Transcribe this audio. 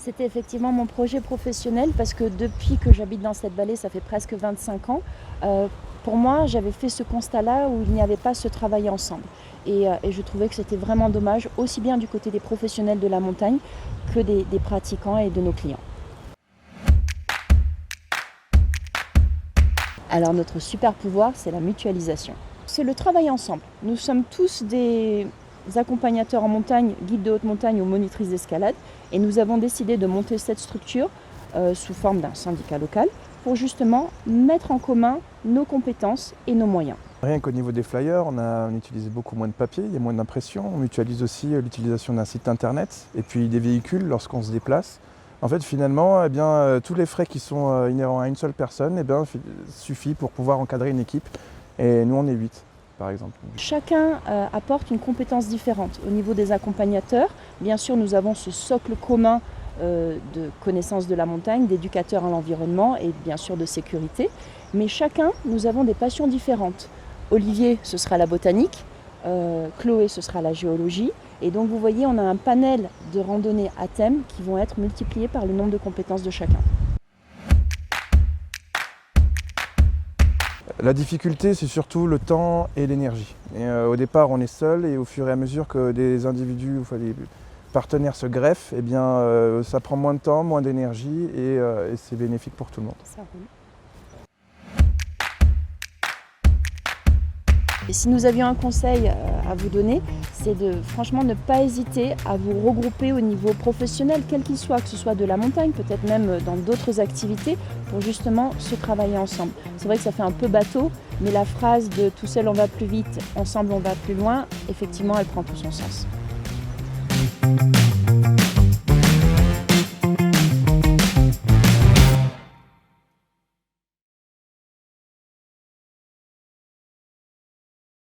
C'était effectivement mon projet professionnel parce que depuis que j'habite dans cette vallée, ça fait presque 25 ans, pour moi, j'avais fait ce constat-là où il n'y avait pas ce travail ensemble. Et je trouvais que c'était vraiment dommage, aussi bien du côté des professionnels de la montagne que des pratiquants et de nos clients. Alors notre super pouvoir, c'est la mutualisation. C'est le travail ensemble. Nous sommes tous des accompagnateurs en montagne, guides de haute montagne ou monitrices d'escalade, et nous avons décidé de monter cette structure sous forme d'un syndicat local pour justement mettre en commun nos compétences et nos moyens. Rien qu'au niveau des flyers, on utilise beaucoup moins de papier, il y a moins d'impression. On mutualise aussi l'utilisation d'un site internet et puis des véhicules lorsqu'on se déplace. En fait, finalement, tous les frais qui sont inhérents à une seule personne suffit pour pouvoir encadrer une équipe. Et nous, on est 8, par exemple. Chacun apporte une compétence différente. Au niveau des accompagnateurs, bien sûr, nous avons ce socle commun de connaissance de la montagne, d'éducateurs à l'environnement et bien sûr de sécurité. Mais chacun, nous avons des passions différentes. Olivier, ce sera la botanique, Chloé, ce sera la géologie. Et donc vous voyez, on a un panel de randonnées à thème qui vont être multipliés par le nombre de compétences de chacun. La difficulté, c'est surtout le temps et l'énergie. Au départ, on est seul et au fur et à mesure que des individus, des partenaires se greffent, ça prend moins de temps, moins d'énergie et c'est bénéfique pour tout le monde. Ça roule. Et si nous avions un conseil à vous donner, c'est de franchement ne pas hésiter à vous regrouper au niveau professionnel, quel qu'il soit, que ce soit de la montagne, peut-être même dans d'autres activités, pour justement se travailler ensemble. C'est vrai que ça fait un peu bateau, mais la phrase de « tout seul on va plus vite, ensemble on va plus loin », effectivement elle prend tout son sens.